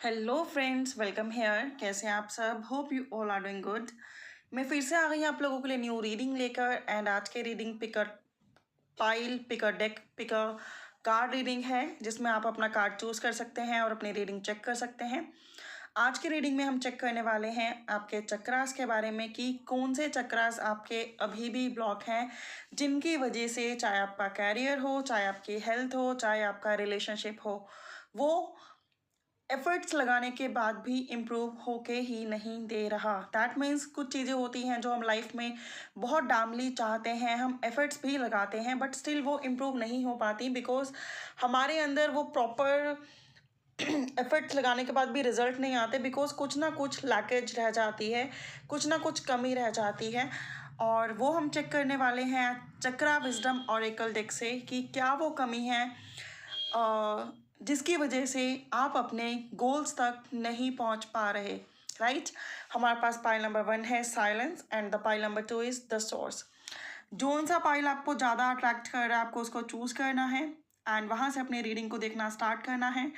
Hello friends, welcome hair. कैसे हैं आप सब? Hope you all are doing good. मैं फिर से आ गई आप लोगों के लिए न्यू रीडिंग लेकर। एंड आज के reading picker pile, picker deck, picker card reading है, जिसमें आप अपना कार्ड चूज कर सकते हैं और अपनी रीडिंग चेक कर सकते हैं। आज की रीडिंग में हम चेक करने वाले हैं आपके चक्रास के बारे में कि कौन से चक्रास आपके अभी भी ब्लॉक हैं, जिनकी वजह से चाहे आपका कैरियर हो, चाहे आपकी हेल्थ हो, चाहे आपका रिलेशनशिप हो, वो एफर्ट्स लगाने के बाद भी इम्प्रूव होके ही नहीं दे रहा। दैट मीन्स कुछ चीज़ें होती हैं जो हम लाइफ में बहुत डामली चाहते हैं, हम एफर्ट्स भी लगाते हैं, बट स्टिल वो इम्प्रूव नहीं हो पाती बिकॉज हमारे अंदर वो प्रॉपर एफर्ट्स लगाने के बाद भी रिजल्ट नहीं आते, बिकॉज कुछ ना कुछ लैकेज रह जाती है, कुछ ना कुछ कमी रह जाती है। और वो हम चेक करने वाले हैं चक्रा विजडम ऑरेकल डेक से कि क्या वो कमी है जिसकी वजह से आप अपने गोल्स तक नहीं पहुंच पा रहे। राइट। हमारे पास पाइल नंबर 1 है silence and the pile number 2 is the source. Zone सा पाइल आपको ज़्यादा अट्रैक्ट कर रहा है, आपको उसको चूज करना है एंड वहाँ से अपनी रीडिंग को देखना स्टार्ट करना है।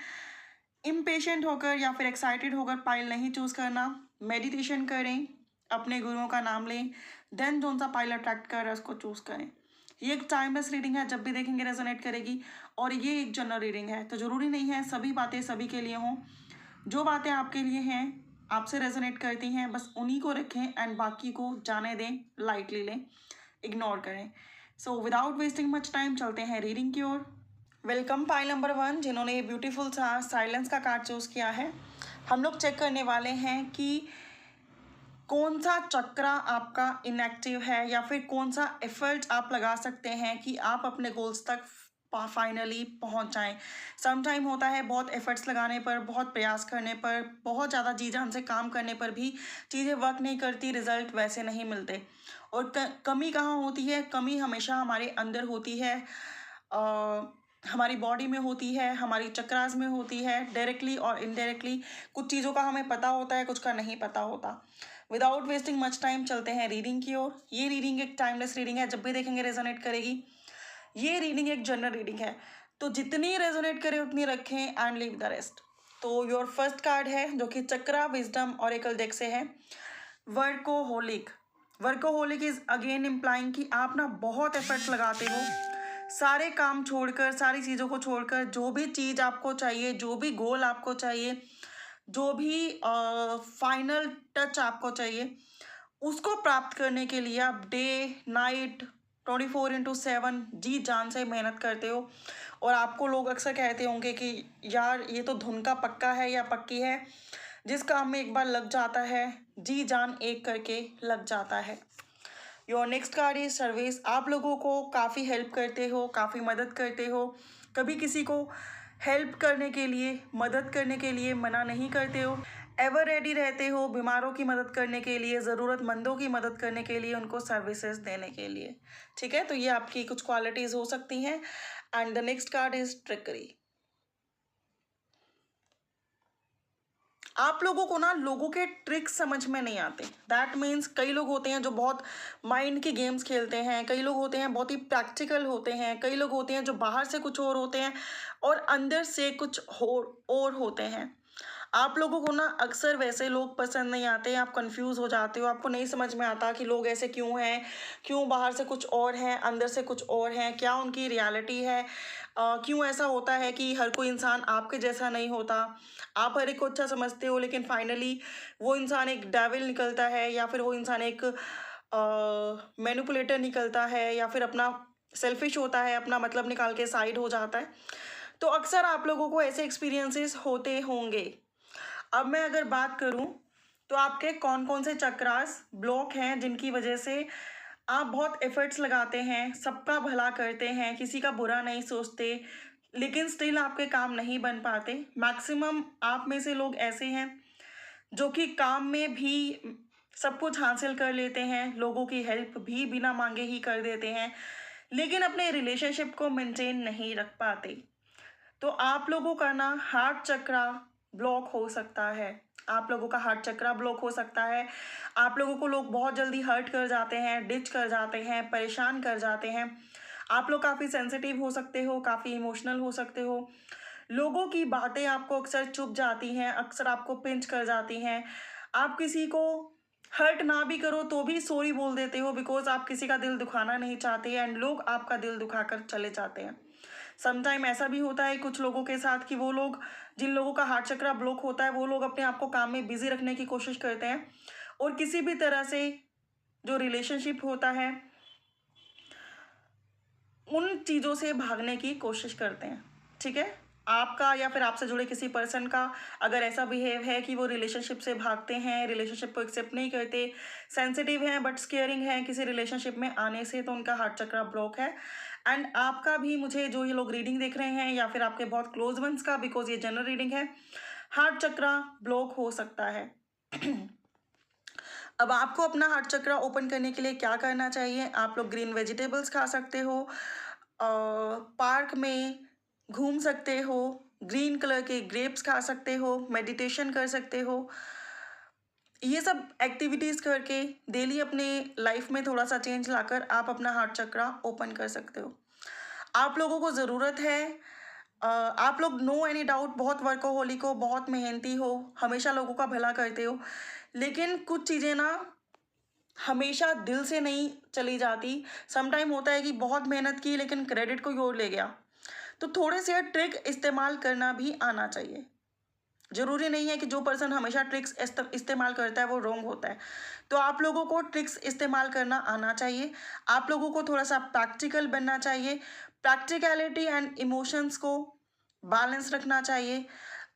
इम्पेशेंट होकर या फिर एक्साइटेड होकर पाइल नहीं चूज करना। मेडिटेशन करें, अपने गुरुओं का नाम लें, देन जोन सा पाइल अट्रैक्ट कर रहा है उसको चूज करें। ये एक टाइमलेस रीडिंग है, जब भी देखेंगे रेजोनेट करेगी। और ये एक जनरल रीडिंग है, तो ज़रूरी नहीं है सभी बातें सभी के लिए हों। जो बातें आपके लिए हैं, आपसे रेजोनेट करती हैं, बस उन्हीं को रखें एंड बाकी को जाने दें, लाइटली लें, इग्नोर करें। So without wasting much time चलते हैं रीडिंग की ओर। वेलकम पाइल नंबर 1, जिन्होंने ये ब्यूटीफुल सा साइलेंस का कार्ड चूज़ किया है। हम लोग चेक करने वाले हैं कि कौन सा चक्रा आपका इनएक्टिव है या फिर कौन सा एफर्ट आप लगा सकते हैं कि आप अपने गोल्स तक फाइनली पहुंच जाएं। सम टाइम होता है बहुत एफर्ट्स लगाने पर, बहुत प्रयास करने पर, बहुत ज़्यादा जी जान से काम करने पर भी चीज़ें वर्क नहीं करती, रिजल्ट वैसे नहीं मिलते। और कमी कहाँ होती है? कमी हमेशा हमारे अंदर होती है, हमारी बॉडी में होती है, हमारी चक्रास में होती है, डायरेक्टली और इनडायरेक्टली। कुछ चीज़ों का हमें पता होता है, कुछ का नहीं पता होता। विदाउट वेस्टिंग मच टाइम चलते हैं रीडिंग की ओर। ये रीडिंग एक टाइमलेस रीडिंग है, जब भी देखेंगे रेजोनेट करेगी। ये रीडिंग एक जनरल रीडिंग है, तो जितनी रेजोनेट करे उतनी रखें एंड लीव द रेस्ट। तो योर फर्स्ट कार्ड है जो कि चक्रा विजडम ऑरेकल डेक से है, workaholic. Workaholic is again implying कि आप ना बहुत एफर्ट्स लगाते हो, सारे काम छोड़कर, सारी चीज़ों को छोड़कर, जो भी चीज़ आपको चाहिए, जो भी गोल आपको चाहिए, जो भी फाइनल टच आपको चाहिए, उसको प्राप्त करने के लिए आप डे नाइट 24/7 जी जान से मेहनत करते हो। और आपको लोग अक्सर कहते होंगे कि यार ये तो धुन का पक्का है या पक्की है, जिस काम में एक बार लग जाता है जी जान एक करके लग जाता है। Your next card is service. आप लोगों को काफ़ी हेल्प करते हो, काफ़ी मदद करते हो, कभी किसी को हेल्प करने के लिए, मदद करने के लिए मना नहीं करते हो, एवर रेडी रहते हो बीमारों की मदद करने के लिए, ज़रूरतमंदों की मदद करने के लिए, उनको सर्विसेज देने के लिए। ठीक है, तो ये आपकी कुछ क्वालिटीज़ हो सकती हैं। And the next card is trickery. आप लोगों को ना लोगों के ट्रिक्स समझ में नहीं आते। दैट मीन्स कई लोग होते हैं जो बहुत माइंड की गेम्स खेलते हैं, कई लोग होते हैं बहुत ही प्रैक्टिकल होते हैं, कई लोग होते हैं जो बाहर से कुछ और होते हैं और अंदर से कुछ और होते हैं। आप लोगों को ना अक्सर वैसे लोग पसंद नहीं आते, आप कंफ्यूज हो जाते हो, आपको नहीं समझ में आता कि लोग ऐसे क्यों हैं, क्यों बाहर से कुछ और हैं, अंदर से कुछ और हैं, क्या उनकी रियलिटी है, क्यों ऐसा होता है कि हर कोई इंसान आपके जैसा नहीं होता। आप हर एक को अच्छा समझते हो, लेकिन फाइनली वो इंसान एक डेविल निकलता है, या फिर वो इंसान एक मैनिपुलेटर निकलता है, या फिर अपना सेल्फिश होता है, अपना मतलब निकाल के साइड हो जाता है। तो अक्सर आप लोगों को ऐसे एक्सपीरियंसेस होते होंगे। अब मैं अगर बात करूं तो आपके कौन कौन से चक्रास ब्लॉक हैं जिनकी वजह से आप बहुत एफर्ट्स लगाते हैं, सबका भला करते हैं, किसी का बुरा नहीं सोचते, लेकिन स्टिल आपके काम नहीं बन पाते। मैक्सिमम आप में से लोग ऐसे हैं जो कि काम में भी सब कुछ हासिल कर लेते हैं, लोगों की हेल्प भी बिना मांगे ही कर देते हैं, लेकिन अपने रिलेशनशिप को मेंटेन नहीं रख पाते। तो आप लोगों का ना हार्ट चक्रा ब्लॉक हो सकता है, आप लोगों का हार्ट चक्रा ब्लॉक हो सकता है। आप लोगों को लोग बहुत जल्दी हर्ट कर जाते हैं, डिच कर जाते हैं, परेशान कर जाते हैं। आप लोग काफ़ी सेंसिटिव हो सकते हो, काफ़ी इमोशनल हो सकते हो, लोगों की बातें आपको अक्सर चुभ जाती हैं, अक्सर आपको पिंच कर जाती हैं। आप किसी को हर्ट ना भी करो तो भी सॉरी बोल देते हो, बिकॉज आप किसी का दिल दुखाना नहीं चाहते एंड लोग आपका दिल दुखाकर चले जाते हैं। समटाइम ऐसा भी होता है कुछ लोगों के साथ कि वो लोग, जिन लोगों का हार्ट चक्र ब्लॉक होता है, वो लोग अपने आप को काम में बिजी रखने की कोशिश करते हैं और किसी भी तरह से जो रिलेशनशिप होता है उन चीज़ों से भागने की कोशिश करते हैं। ठीक है, आपका या फिर आपसे जुड़े किसी पर्सन का अगर ऐसा बिहेव है कि वो रिलेशनशिप से भागते हैं, रिलेशनशिप को एक्सेप्ट नहीं करते, सेंसिटिव हैं बट स्केयरिंग है किसी रिलेशनशिप में आने से, तो उनका हार्ट चक्र ब्लॉक है। एंड आपका भी, मुझे जो ये लोग रीडिंग देख रहे हैं या फिर आपके बहुत क्लोज वंस का, बिकॉज ये जनरल रीडिंग है, हार्ट चक्र ब्लॉक हो सकता है। अब आपको अपना हार्ट चक्र ओपन करने के लिए क्या करना चाहिए? आप लोग ग्रीन वेजिटेबल्स खा सकते हो, पार्क में घूम सकते हो, ग्रीन कलर के ग्रेप्स खा सकते हो, मेडिटेशन कर सकते हो। ये सब एक्टिविटीज़ करके डेली अपने लाइफ में थोड़ा सा चेंज लाकर आप अपना हार्ट चक्र ओपन कर सकते हो। आप लोगों को ज़रूरत है, आप लोग नो एनी डाउट बहुत वर्कोहॉलिक हो, बहुत मेहनती हो, हमेशा लोगों का भला करते हो, लेकिन कुछ चीज़ें ना हमेशा दिल से नहीं चली जाती। समटाइम होता है कि बहुत मेहनत की लेकिन क्रेडिट कोई और ले गया, तो थोड़े से ट्रिक इस्तेमाल करना भी आना चाहिए। ज़रूरी नहीं है कि जो पर्सन हमेशा ट्रिक्स इस्तेमाल करता है वो रॉन्ग होता है। तो आप लोगों को ट्रिक्स इस्तेमाल करना आना चाहिए, आप लोगों को थोड़ा सा प्रैक्टिकल बनना चाहिए, प्रैक्टिकलिटी एंड इमोशंस को बैलेंस रखना चाहिए।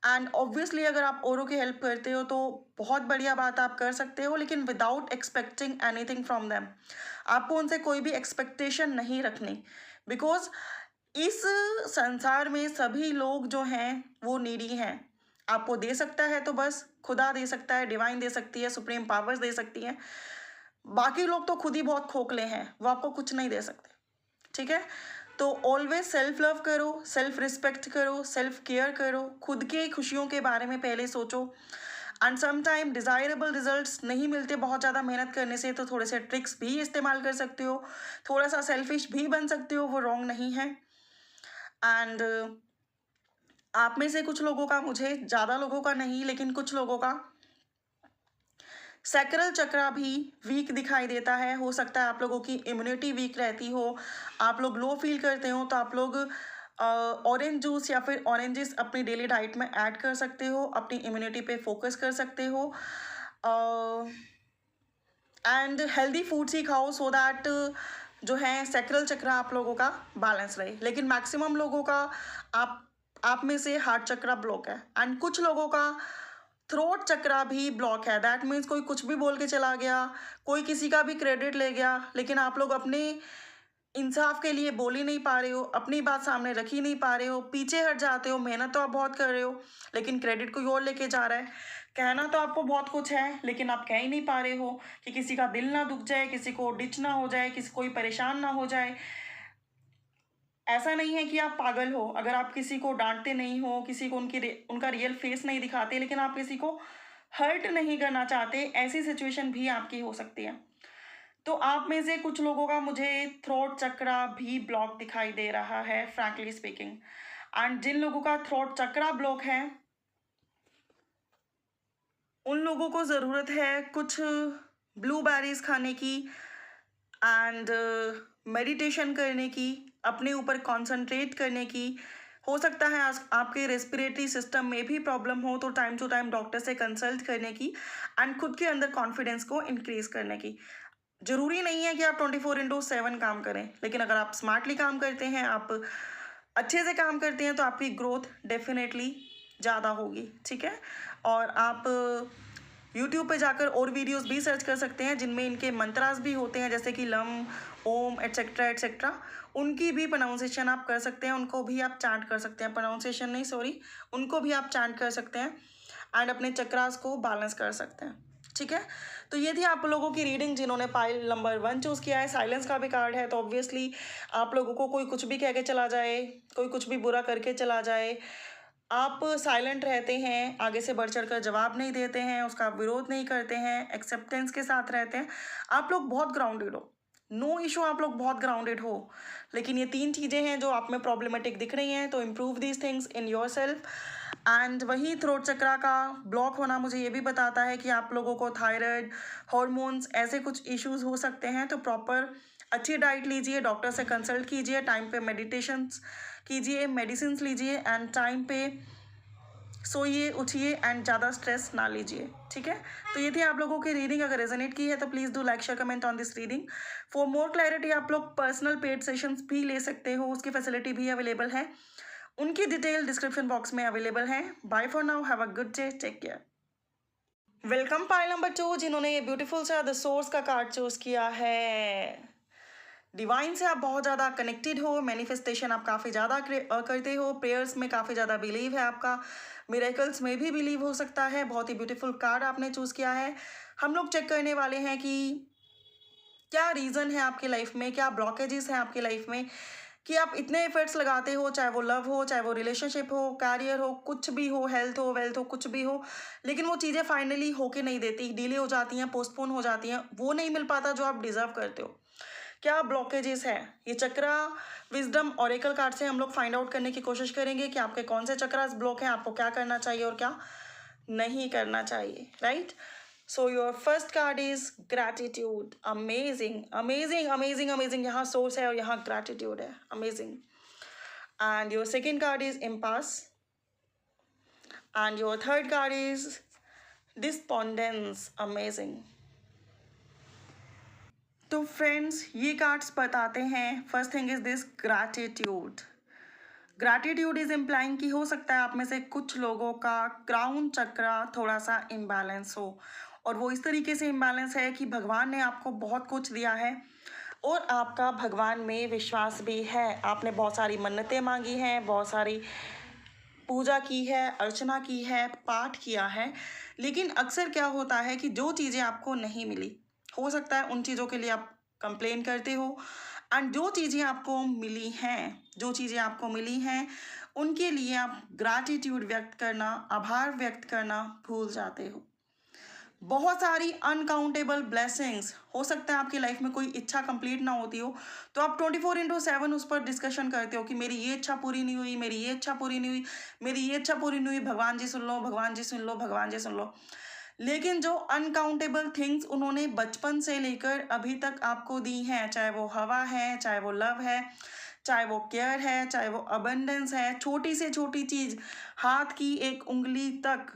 एंड ऑब्वियसली अगर आप औरों की हेल्प करते हो तो बहुत बढ़िया बात आप कर सकते हो, लेकिन without expecting anything from them. आपको उनसे कोई भी एक्सपेक्टेशन नहीं रखनी, बिकॉज इस संसार में सभी लोग जो हैं वो नीडी हैं। आपको दे सकता है तो बस खुदा दे सकता है, डिवाइन दे सकती है, सुप्रीम पावर्स दे सकती हैं। बाकी लोग तो खुद ही बहुत खोखले हैं, वो आपको कुछ नहीं दे सकते। ठीक है, तो ऑलवेज सेल्फ लव करो, सेल्फ रिस्पेक्ट करो, सेल्फ केयर करो, खुद के खुशियों के बारे में पहले सोचो। एंड समटाइम डिज़ायरेबल रिजल्ट्स नहीं मिलते बहुत ज़्यादा मेहनत करने से, तो थोड़े से ट्रिक्स भी इस्तेमाल कर सकते हो, थोड़ा सा सेल्फिश भी बन सकते हो, वो रॉन्ग नहीं है। एंड आप में से कुछ लोगों का, मुझे ज़्यादा लोगों का नहीं लेकिन कुछ लोगों का सैक्रल चक्र भी वीक दिखाई देता है। हो सकता है आप लोगों की इम्यूनिटी वीक रहती हो, आप लोग लो फील करते हो, तो आप लोग ऑरेंज जूस या फिर ऑरेंजेस अपनी डेली डाइट में ऐड कर सकते हो, अपनी इम्यूनिटी पे फोकस कर सकते हो। एंड हेल्दी फूड्स ही खाओ सो दैट जो है सैक्रल चक्र आप लोगों का बैलेंस रहे। लेकिन मैक्सिमम लोगों का आप में से हार्ट चक्र ब्लॉक है। एंड कुछ लोगों का थ्रोट चक्र भी ब्लॉक है। दैट मीन्स कोई कुछ भी बोल के चला गया, कोई किसी का भी क्रेडिट ले गया, लेकिन आप लोग अपने इंसाफ के लिए बोल ही नहीं पा रहे हो, अपनी बात सामने रख ही नहीं पा रहे हो, पीछे हट जाते हो। मेहनत तो आप बहुत कर रहे हो लेकिन क्रेडिट कोई और लेके जा रहा है। कहना तो आपको बहुत कुछ है लेकिन आप कह ही नहीं पा रहे हो कि किसी का दिल ना दुख जाए, किसी को डिच ना हो जाए, किसी कोई परेशान ना हो जाए। ऐसा नहीं है कि आप पागल हो अगर आप किसी को डांटते नहीं हो, किसी को उनका रियल फेस नहीं दिखाते, लेकिन आप किसी को हर्ट नहीं करना चाहते। ऐसी सिचुएशन भी आपकी हो सकती है। तो आप में से कुछ लोगों का मुझे थ्रोट चक्र भी ब्लॉक दिखाई दे रहा है, फ्रैंकली स्पीकिंग। एंड जिन लोगों का थ्रोट चक्र ब्लॉक है उन लोगों को ज़रूरत है कुछ ब्लूबेरीज खाने की एंड मेडिटेशन करने की, अपने ऊपर कंसंट्रेट करने की। हो सकता है आपके रेस्पिरेटरी सिस्टम में भी प्रॉब्लम हो, तो टाइम टू टाइम डॉक्टर से कंसल्ट करने की एंड खुद के अंदर कॉन्फिडेंस को इंक्रीज करने की। ज़रूरी नहीं है कि आप 24/7 काम करें, लेकिन अगर आप स्मार्टली काम करते हैं, आप अच्छे से काम करते हैं, तो आपकी ग्रोथ डेफिनेटली ज़्यादा होगी। ठीक है, और आप यूट्यूब पे जाकर और वीडियोस भी सर्च कर सकते हैं जिनमें इनके मंत्रास भी होते हैं, जैसे कि लम, ओम, एट्सेट्रा एट्सेट्रा। उनकी भी प्रोनाउंसिएशन आप कर सकते हैं, उनको भी आप चैंट कर सकते हैं, प्रोनाउंसिएशन नहीं सॉरी, उनको भी आप चैंट कर सकते हैं एंड अपने चक्रास को बैलेंस कर सकते हैं। ठीक है, तो ये थी आप लोगों की रीडिंग जिन्होंने पाइल नंबर 1 चूज़ किया है। साइलेंस का भी कार्ड है, तो ऑब्वियसली आप लोगों को कोई कुछ भी कह के चला जाए, कोई कुछ भी बुरा करके चला जाए, आप साइलेंट रहते हैं, आगे से बढ़ चढ़ कर जवाब नहीं देते हैं, उसका विरोध नहीं करते हैं, एक्सेप्टेंस के साथ रहते हैं। आप लोग बहुत ग्राउंडेड हो, नो इशू, आप लोग बहुत ग्राउंडेड हो, लेकिन ये 3 चीज़ें हैं जो आप में प्रॉब्लमेटिक दिख रही हैं, तो improve these things in your self. And वही थ्रोट चक्रा का ब्लॉक होना मुझे ये भी बताता है कि आप लोगों को थायराइड, हॉर्मोन्स, ऐसे कुछ इश्यूज हो सकते हैं। तो प्रॉपर अच्छी डाइट लीजिए, डॉक्टर से कंसल्ट कीजिए, टाइम पे मेडिटेशंस कीजिए, मेडिसिन लीजिए, एंड टाइम पे सोइए, उठिए, एंड ज़्यादा स्ट्रेस ना लीजिए, ठीक है। तो ये थी आप लोगों की रीडिंग। अगर रेजोनेट की है तो please do like share comment on this reading. For more clarity आप लोग पर्सनल पेड सेशंस भी ले सकते हो, उसकी फैसिलिटी भी अवेलेबल है, उनकी डिटेल डिस्क्रिप्शन बॉक्स में अवेलेबल है। Bye for now, have a good day, take care. Welcome pile number 2, जिन्होंने ये ब्यूटीफुल सा द सोर्स का कार्ड चूज किया है। डिवाइन से आप बहुत ज़्यादा कनेक्टेड हो, मैनिफेस्टेशन आप काफ़ी ज़्यादा करते हो, प्रेयर्स में काफ़ी ज़्यादा बिलीव है आपका, मिरेकल्स में भी बिलीव हो सकता है। बहुत ही ब्यूटीफुल कार्ड आपने चूज़ किया है। हम लोग चेक करने वाले हैं कि क्या रीज़न है आपकी लाइफ में, क्या ब्लॉकेजेस हैं आपकी लाइफ में कि आप इतने एफर्ट्स लगाते हो, चाहे वो लव हो, चाहे वो रिलेशनशिप हो, कैरियर हो, कुछ भी हो, हेल्थ हो, वेल्थ हो, कुछ भी हो, लेकिन वो चीज़ें फाइनली होके नहीं देती, डिले हो जाती हैं, पोस्टपोन हो जाती हैं, वो नहीं मिल पाता जो आप डिजर्व करते हो। क्या ब्लॉकेजेस है, ये चक्रा विजडम ऑरेकल कार्ड से हम लोग फाइंड आउट करने की कोशिश करेंगे कि आपके कौन से चक्रास ब्लॉक हैं, आपको क्या करना चाहिए और क्या नहीं करना चाहिए, right. So your first card is gratitude. Amazing amazing amazing amazing, यहाँ सोर्स है और यहाँ ग्रैटिट्यूड है, amazing. And your second card is impasse, and your third card is despondence, amazing. तो फ्रेंड्स, ये कार्ड्स बताते हैं, first thing is this gratitude. Gratitude is implying कि हो सकता है आप में से कुछ लोगों का क्राउन चक्रा थोड़ा सा इम्बैलेंस हो, और वो इस तरीके से इम्बैलेंस है कि भगवान ने आपको बहुत कुछ दिया है और आपका भगवान में विश्वास भी है। आपने बहुत सारी मन्नतें मांगी हैं, बहुत सारी पूजा की है, अर्चना की है, पाठ किया है, लेकिन अक्सर क्या होता है कि जो चीज़ें आपको नहीं मिली, हो सकता है उन चीज़ों के लिए आप कंप्लेन करते हो, एंड जो चीज़ें आपको मिली हैं, जो चीज़ें आपको मिली हैं उनके लिए आप ग्रैटिट्यूड व्यक्त करना, आभार व्यक्त करना भूल जाते हो। बहुत सारी अनकाउंटेबल ब्लेसिंग्स, हो सकता है आपकी लाइफ में कोई इच्छा कंप्लीट ना होती हो, तो आप 24/7 उस पर डिस्कशन करते हो कि मेरी ये इच्छा पूरी नहीं हुई, मेरी ये इच्छा पूरी नहीं हुई, मेरी ये इच्छा पूरी नहीं हुई, भगवान जी सुन लो, भगवान जी सुन लो, भगवान जी सुन लो। लेकिन जो अनकाउंटेबल थिंग्स उन्होंने बचपन से लेकर अभी तक आपको दी हैं, चाहे वो हवा है, चाहे वो लव है, चाहे वो केयर है, चाहे वो अबंडेंस है, छोटी से छोटी चीज़, हाथ की एक उंगली तक,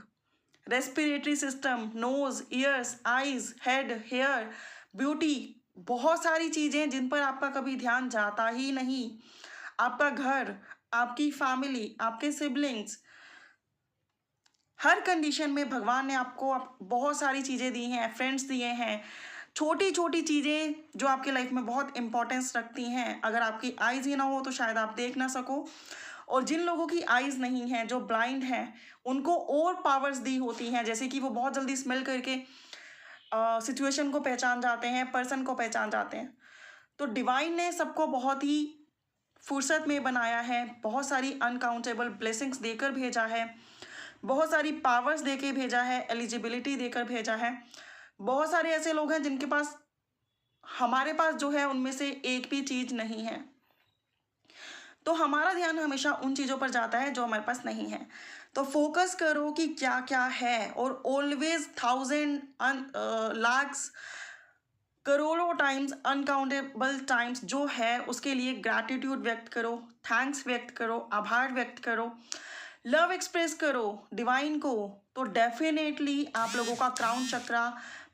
respiratory system, nose, ears, eyes, head, hair, beauty, बहुत सारी चीज़ें जिन पर आपका कभी ध्यान जाता ही नहीं। आपका घर, आपकी फैमिली, आपके सिबलिंग्स, हर कंडीशन में भगवान ने आपको बहुत सारी चीज़ें दी हैं, फ्रेंड्स दिए हैं, छोटी छोटी चीज़ें जो आपकी लाइफ में बहुत इंपॉर्टेंस रखती हैं। अगर आपकी आइज़ ही ना हो तो शायद आप देख ना सको, और जिन लोगों की आइज़ नहीं हैं, जो ब्लाइंड हैं, उनको और पावर्स दी होती हैं, जैसे कि वो बहुत जल्दी स्मेल करके सिचुएशन को पहचान जाते हैं, पर्सन को पहचान जाते हैं। तो डिवाइन ने सबको बहुत ही फुर्सत में बनाया है, बहुत सारी अनकाउंटेबल ब्लेसिंग्स देकर भेजा है, बहुत सारी पावर्स देके भेजा है, एलिजिबिलिटी देकर भेजा है। बहुत सारे ऐसे लोग हैं जिनके पास, हमारे पास जो है उनमें से एक भी चीज़ नहीं है, तो हमारा ध्यान हमेशा उन चीज़ों पर जाता है जो हमारे पास नहीं है। तो फोकस करो कि क्या क्या है, और ऑलवेज 1000 लाख्स करोड़ों टाइम्स, अनकाउंटेबल टाइम्स जो है उसके लिए ग्रैटिट्यूड व्यक्त करो, थैंक्स व्यक्त करो, आभार व्यक्त करो, लव एक्सप्रेस करो डिवाइन को। तो डेफिनेटली आप लोगों का क्राउन चक्रा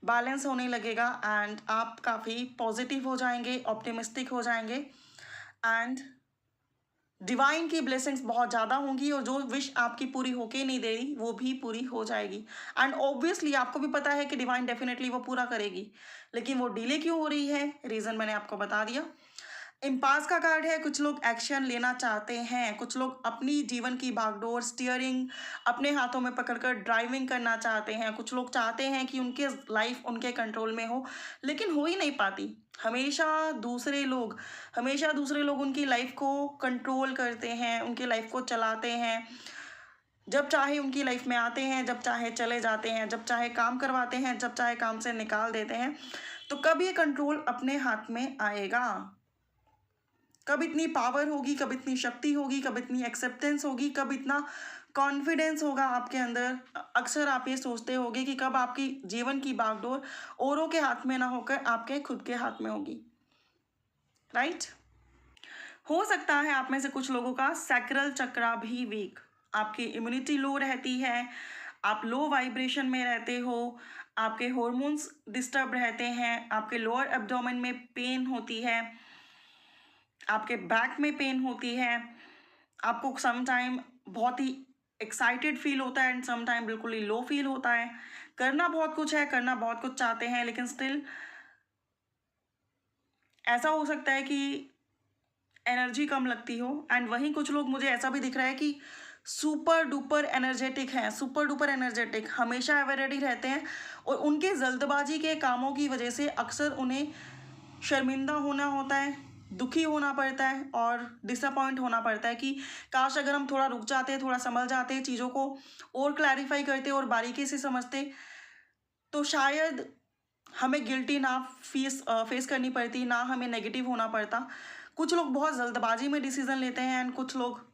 बैलेंस होने लगेगा, एंड आप काफ़ी पॉजिटिव हो जाएंगे, ऑप्टिमिस्टिक हो जाएंगे, एंड डिवाइन की ब्लेसिंग्स बहुत ज़्यादा होंगी, और जो विश आपकी पूरी होके नहीं दे रही वो भी पूरी हो जाएगी। एंड ऑब्वियसली आपको भी पता है कि डिवाइन डेफिनेटली वो पूरा करेगी, लेकिन वो डिले क्यों हो रही है, रीज़न मैंने आपको बता दिया। इम्पास का कार्ड है, कुछ लोग एक्शन लेना चाहते हैं, कुछ लोग अपनी जीवन की भागदौड़, स्टीयरिंग अपने हाथों में पकड़कर ड्राइविंग करना चाहते हैं, कुछ लोग चाहते हैं कि उनके लाइफ उनके कंट्रोल में हो, लेकिन हो ही नहीं पाती। हमेशा दूसरे लोग उनकी लाइफ को कंट्रोल करते हैं, उनकी लाइफ को चलाते हैं, जब चाहे उनकी लाइफ में आते हैं, जब चाहे चले जाते हैं, जब चाहे काम करवाते हैं, जब चाहे काम से निकाल देते हैं। तो कब ये कंट्रोल अपने हाथ में आएगा, कब इतनी पावर होगी, कब इतनी शक्ति होगी, कब इतनी एक्सेप्टेंस होगी, कब इतना कॉन्फिडेंस होगा आपके अंदर। अक्सर आप ये सोचते होगे कि कब आपकी जीवन की बागडोर औरों के हाथ में ना होकर आपके खुद के हाथ में होगी, राइट। हो सकता है आप में से कुछ लोगों का सैक्रल चक्रा भी वीक, आपकी इम्यूनिटी लो रहती है, आप लो वाइब्रेशन में रहते हो, आपके हॉर्मोन्स डिस्टर्ब रहते हैं, आपके लोअर एब्डोमेन में पेन होती है, आपके बैक में पेन होती है, आपको सम टाइम बहुत ही एक्साइटेड फील होता है एंड सम टाइम बिल्कुल ही लो फील होता है। करना बहुत कुछ है, करना बहुत कुछ चाहते हैं, लेकिन स्टिल ऐसा हो सकता है कि एनर्जी कम लगती हो। एंड वहीं कुछ लोग, मुझे ऐसा भी दिख रहा है कि सुपर डुपर एनर्जेटिक हैं, सुपर डुपर एनर्जेटिक, हमेशा एवर रेडी रहते हैं, और उनके जल्दबाजी के कामों की वजह से अक्सर उन्हें शर्मिंदा होना होता है, दुखी होना पड़ता है और डिसअपॉइंट होना पड़ता है कि काश अगर हम थोड़ा रुक जाते, थोड़ा संभल जाते, चीज़ों को और क्लैरिफाई करते और बारीकी से समझते, तो शायद हमें गिल्टी ना फेस करनी पड़ती, ना हमें नेगेटिव होना पड़ता। कुछ लोग बहुत जल्दबाजी में डिसीज़न लेते हैं एंड कुछ लोग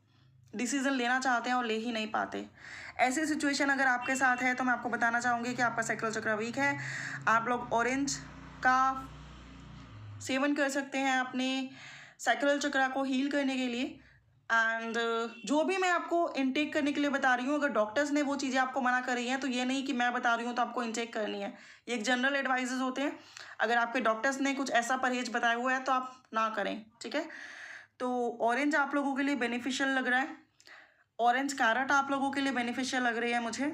डिसीज़न लेना चाहते हैं और ले ही नहीं पाते। ऐसी सिचुएशन अगर आपके साथ है तो मैं आपको बताना चाहूँगी कि आपका सैक्रल चक्र वीक है। आप लोग ऑरेंज का सेवन कर सकते हैं अपने सैक्रल चक्र को हील करने के लिए। एंड जो भी मैं आपको इनटेक करने के लिए बता रही हूँ, अगर डॉक्टर्स ने वो चीज़ें आपको मना कर रही हैं तो ये नहीं कि मैं बता रही हूँ तो आपको इनटेक करनी है। ये एक जनरल एडवाइजेज होते हैं। अगर आपके डॉक्टर्स ने कुछ ऐसा परहेज बताया हुआ है तो आप ना करें, ठीक है। तो ऑरेंज आप लोगों के लिए बेनिफिशियल लग रहा है, ऑरेंज कैरेट आप लोगों के लिए बेनिफिशियल लग रही है मुझे।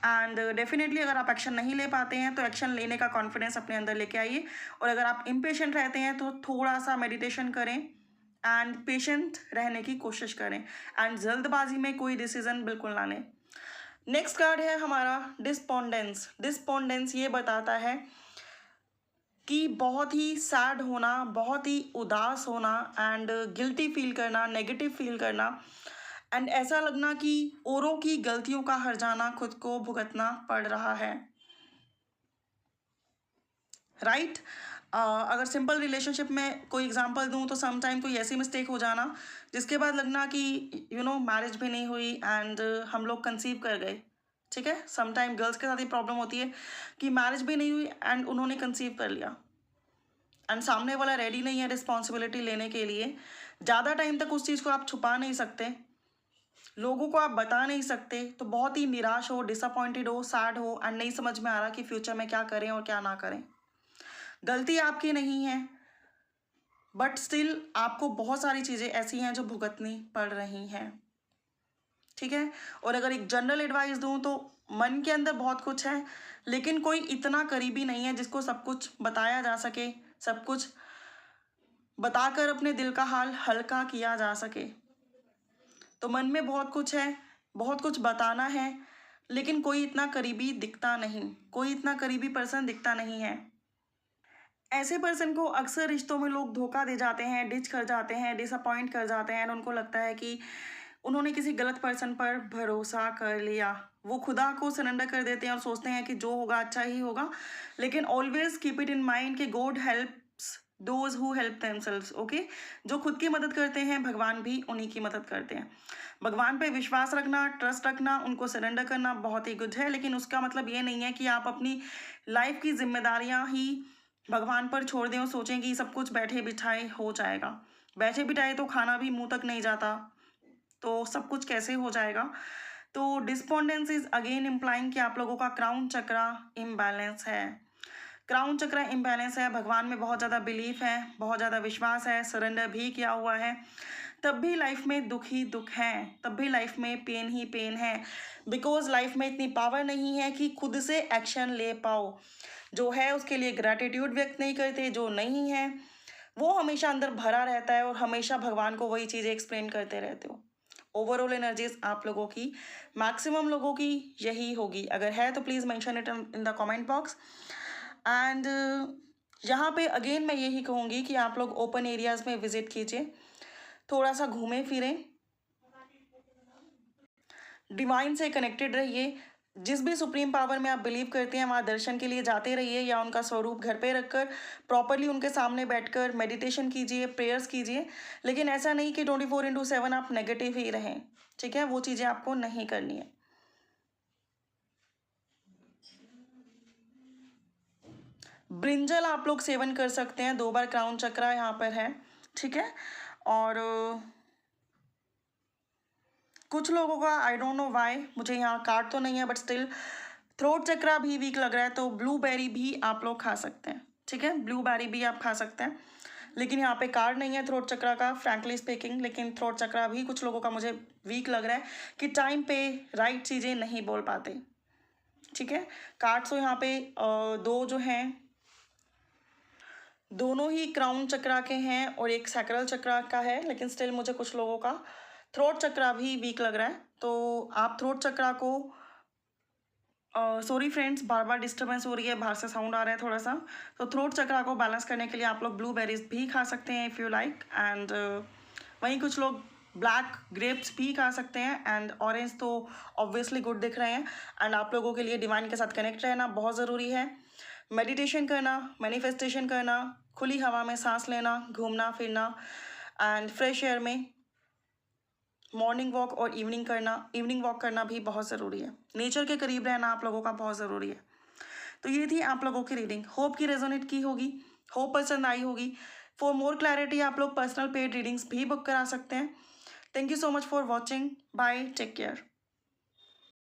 एंड डेफिनेटली अगर आप एक्शन नहीं ले पाते हैं तो एक्शन लेने का कॉन्फिडेंस अपने अंदर लेके आइए, और अगर आप इम्पेशेंट रहते हैं तो थोड़ा सा मेडिटेशन करें एंड पेशेंट रहने की कोशिश करें एंड जल्दबाजी में कोई डिसीजन बिल्कुल ना लें। नेक्स्ट कार्ड है हमारा डिस्पोंडेंस। डिस्पोंडेंस ये बताता है कि बहुत ही सैड होना, बहुत ही उदास होना एंड गिल्टी फील करना, नेगेटिव फील करना एंड ऐसा लगना कि औरों की गलतियों का हर जाना खुद को भुगतना पड़ रहा है, राइट। अगर सिंपल रिलेशनशिप में कोई एग्जांपल दूं तो सम टाइम कोई ऐसी मिस्टेक हो जाना जिसके बाद लगना कि मैरिज भी नहीं हुई एंड हम लोग कंसीव कर गए, ठीक है। सम टाइम गर्ल्स के साथ ये प्रॉब्लम होती है कि मैरिज भी नहीं हुई एंड उन्होंने कंसीव कर लिया एंड सामने वाला रेडी नहीं है रिस्पॉन्सिबिलिटी लेने के लिए। ज़्यादा टाइम तक उस चीज़ को आप छुपा नहीं सकते, लोगों को आप बता नहीं सकते, तो बहुत ही निराश हो, डिसअपॉइंटेड हो, सैड हो एंड नहीं समझ में आ रहा कि फ्यूचर में क्या करें और क्या ना करें। गलती आपकी नहीं है, बट स्टिल आपको बहुत सारी चीज़ें ऐसी हैं जो भुगतनी पड़ रही हैं, ठीक है। और अगर एक जनरल एडवाइस दूं तो मन के अंदर बहुत कुछ है, लेकिन कोई इतना करीबी नहीं है जिसको सब कुछ बताया जा सके, सब कुछ बताकर अपने दिल का हाल हल्का किया जा सके। तो मन में बहुत कुछ है, बहुत कुछ बताना है, लेकिन कोई इतना करीबी दिखता नहीं, कोई इतना करीबी पर्सन दिखता नहीं है। ऐसे पर्सन को अक्सर रिश्तों में लोग धोखा दे जाते हैं, डिच कर जाते हैं, डिसअपॉइंट कर जाते हैं, और उनको लगता है कि उन्होंने किसी गलत पर्सन पर भरोसा कर लिया। वो खुदा को सरेंडर कर देते हैं और सोचते हैं कि जो होगा अच्छा ही होगा, लेकिन always keep it in mind कि God helps those who help themselves, okay. जो खुद की मदद करते हैं भगवान भी उन्हीं की मदद करते हैं। भगवान पे विश्वास रखना, ट्रस्ट रखना, उनको सरेंडर करना बहुत ही गुड है, लेकिन उसका मतलब ये नहीं है कि आप अपनी लाइफ की जिम्मेदारियां ही भगवान पर छोड़ दें और सोचें कि सब कुछ बैठे बिठाए हो जाएगा। बैठे बिठाए तो खाना भी मुंह तक नहीं जाता, तो सब कुछ कैसे हो जाएगा। तो डिस्पोंडेंस इज अगेन इम्प्लाइंग कि आप लोगों का क्राउन चक्रा इम्बैलेंस है। क्राउन चक्र इम्बैलेंस है, भगवान में बहुत ज़्यादा बिलीफ है, बहुत ज़्यादा विश्वास है, सरेंडर भी किया हुआ है, तब भी लाइफ में दुख ही दुख है, तब भी लाइफ में पेन ही पेन है, बिकॉज लाइफ में इतनी पावर नहीं है कि खुद से एक्शन ले पाओ। जो है उसके लिए ग्रैटिट्यूड व्यक्त नहीं करते, जो नहीं है वो हमेशा अंदर भरा रहता है और हमेशा भगवान को वही चीज़ें एक्सप्लेन करते रहते हो। ओवरऑल एनर्जीज आप लोगों की, मैक्सिमम लोगों की यही होगी। अगर है तो please mention it in the comment box. And यहाँ पे अगेन मैं यही कहूँगी कि आप लोग ओपन एरियाज़ में विजिट कीजिए, थोड़ा सा घूमें फिरें, डिवाइन से कनेक्टेड रहिए, जिस भी सुप्रीम पावर में आप बिलीव करते हैं वहाँ दर्शन के लिए जाते रहिए, या उनका स्वरूप घर पे रखकर प्रॉपरली उनके सामने बैठकर मेडिटेशन कीजिए, प्रेयर्स कीजिए। लेकिन ऐसा नहीं कि 24/7 आप नेगेटिव ही रहें, ठीक है, वो चीज़ें आपको नहीं करनी है। ब्रिंजल आप लोग सेवन कर सकते हैं, 2 बार क्राउन चक्रा यहाँ पर है, ठीक है। और कुछ लोगों का आई डोंट नो व्हाई, मुझे यहाँ कार्ड तो नहीं है बट स्टिल थ्रोट चक्रा भी वीक लग रहा है, तो ब्लूबेरी भी आप लोग खा सकते हैं, ठीक है, ब्लूबेरी भी आप खा सकते हैं। लेकिन यहाँ पे कार्ड नहीं है थ्रोट चक्रा का, फ्रैंकली स्पीकिंग। लेकिन थ्रोट चक्रा भी कुछ लोगों का मुझे वीक लग रहा है कि टाइम पे राइट चीज़ें नहीं बोल पाते, ठीक है। कार्ड्स तो यहाँ पे दो जो हैं दोनों ही क्राउन चक्रा के हैं और एक सैक्रल चक्रा का है, लेकिन स्टिल मुझे कुछ लोगों का थ्रोट चक्रा भी वीक लग रहा है। तो आप थ्रोट चक्रा को सॉरी फ्रेंड्स, बार बार डिस्टर्बेंस हो रही है, बाहर से साउंड आ रहा है थोड़ा सा। तो थ्रोट चक्रा को बैलेंस करने के लिए आप लोग ब्लूबेरीज भी खा सकते हैं इफ़ यू लाइक, एंड वहीं कुछ लोग ब्लैक ग्रेप्स भी खा सकते हैं। एंड ऑरेंज तो ऑब्वियसली गुड दिख रहे हैं। एंड आप लोगों के लिए डिवाइन के साथ कनेक्ट रहना बहुत ज़रूरी है। मेडिटेशन करना, मैनिफेस्टेशन करना, खुली हवा में सांस लेना, घूमना फिरना, एंड फ्रेश एयर में मॉर्निंग वॉक और इवनिंग वॉक करना भी बहुत ज़रूरी है। नेचर के करीब रहना आप लोगों का बहुत ज़रूरी है। तो ये थी आप लोगों की रीडिंग, होप की रेजोनेट की होगी, होप पसंद आई होगी। फॉर मोर क्लैरिटी आप लोग पर्सनल पेड रीडिंग्स भी बुक करा सकते हैं। Thank you so much for watching, bye, take care.